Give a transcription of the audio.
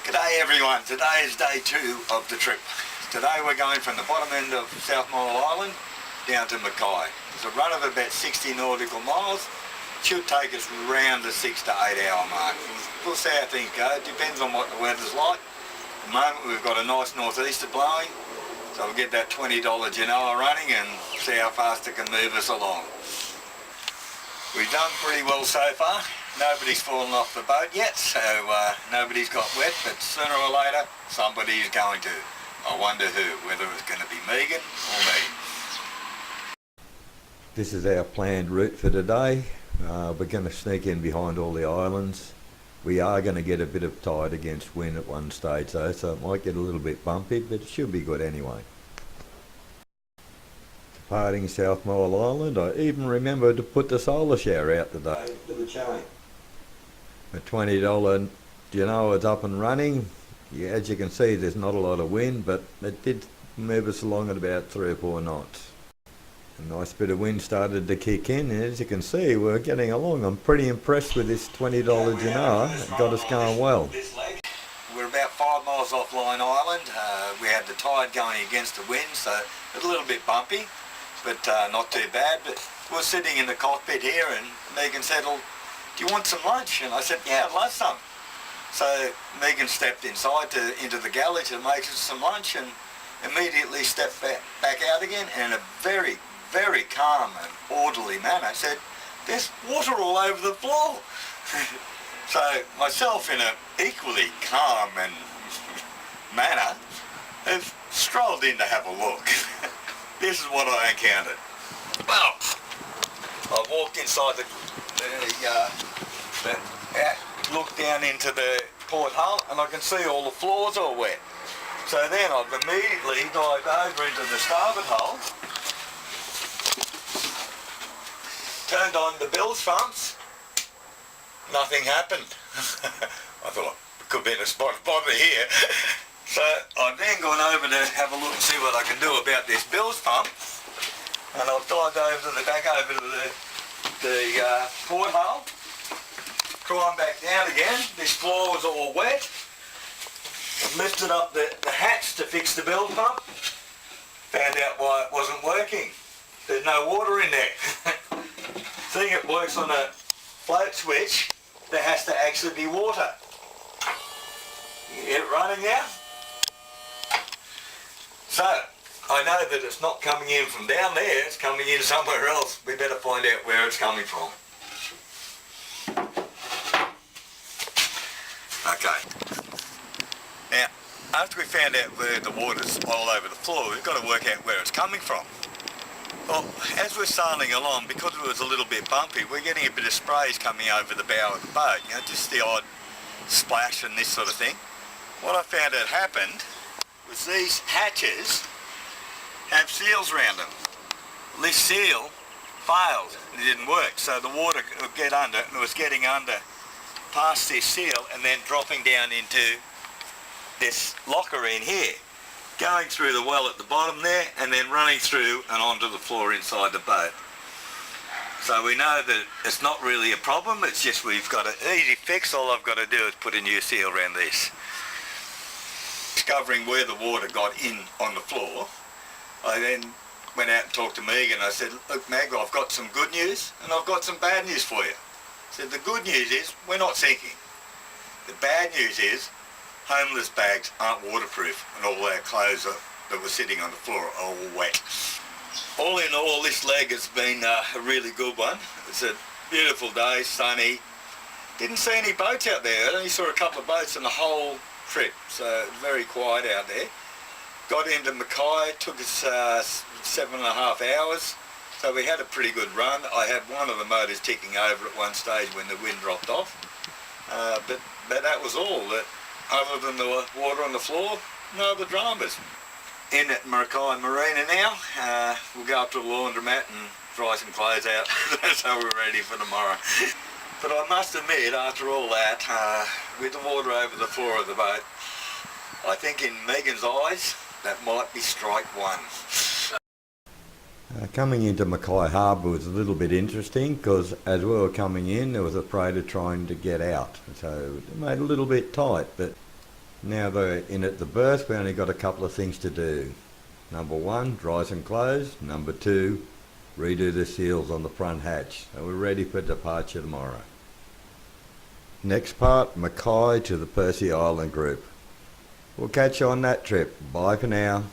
G'day everyone, today is day 2 of the trip. Today we're going from the bottom end of South Morwell Island down to Mackay. It's a run of about 60 nautical miles. It should take us around the 6 to 8 hour mark. We'll see how things go, it depends on what the weather's like. At the moment we've got a nice northeaster blowing, so we'll get that $20 Genoa running and see how fast it can move us along. We've done pretty well so far. Nobody's fallen off the boat yet, so nobody's got wet, but sooner or later somebody's going to. I wonder who, whether it's going to be Megan or me. This is our planned route for today. We're going to sneak in behind all the islands. We are going to get a bit of tide against wind at one stage though, so it might get a little bit bumpy, but it should be good anyway. Departing South Morwell Island, I even remembered to put the solar shower out today for the chain. The $20 Genoa's up and running. Yeah, as you can see there's not a lot of wind, but it did move us along at about 3 or 4 knots. A nice bit of wind started to kick in, and as you can see we're getting along. I'm pretty impressed with this $20 Genoa. It got us going well. We're about 5 miles off Line Island. We had the tide going against the wind, so it's a little bit bumpy, but not too bad. But we're sitting in the cockpit here and Megan said, "Well, do you want some lunch?" And I said, "Yeah, I'd love some." So Megan stepped inside into the galley to make us some lunch and immediately stepped back out again, and in a very, very calm and orderly manner said, "There's water all over the floor." So myself, in an equally calm and manner, have strolled in to have a look. This is what I encountered. Well, I walked inside look down into the porthole and I can see all the floors are wet. So then I've immediately dived over into the starboard hull, turned on the bilge pumps, nothing happened. I thought it could be in a spot of bother here. So I've then gone over to have a look and see what I can do about this bilge pump, and I've dived back over to the porthole, climb back down again. This floor was all wet. Lifted up the hatch to fix the bilge pump. Found out why it wasn't working. There's no water in there. Seeing it works on a float switch, there has to actually be water. You get it running now? So, I know that it's not coming in from down there, it's coming in somewhere else. We better find out where it's coming from. Okay. Now, after we found out where the water's all over the floor, we've got to work out where it's coming from. Well, as we're sailing along, because it was a little bit bumpy, we're getting a bit of sprays coming over the bow of the boat, you know, just the odd splash and this sort of thing. What I found out happened was these hatches have seals around them. This seal failed, it didn't work, so the water would get under, and it was getting under past this seal and then dropping down into this locker in here, going through the well at the bottom there and then running through and onto the floor inside the boat. So we know that it's not really a problem, it's just we've got an easy fix. All I've got to do is put a new seal around this. Discovering where the water got in on the floor, I then went out and talked to Megan. I said, "Look Meg, I've got some good news and I've got some bad news for you." I said, "The good news is we're not sinking. The bad news is homeless bags aren't waterproof and all our clothes that were sitting on the floor are all wet." All in all, this leg has been a really good one. It's a beautiful day, sunny. Didn't see any boats out there. I only saw a couple of boats in the whole trip, so very quiet out there. Got into Mackay, took us 7.5 hours, so we had a pretty good run. I had one of the motors ticking over at one stage when the wind dropped off, but that was all. Other than the water on the floor, no other dramas. In at Mackay Marina now. We'll go up to the laundromat and dry some clothes out so we're ready for tomorrow. But I must admit, after all that, with the water over the floor of the boat, I think in Megan's eyes, that might be strike one. Coming into Mackay Harbour was a little bit interesting because as we were coming in there was a freighter trying to get out, so it made it a little bit tight, but Now they're in at the berth, we only got a couple of things to do. Number one, dry some clothes. Number two, redo the seals on the front hatch. So we're ready for departure tomorrow. Next part, Mackay to the Percy Island group. We'll catch you on that trip. Bye for now.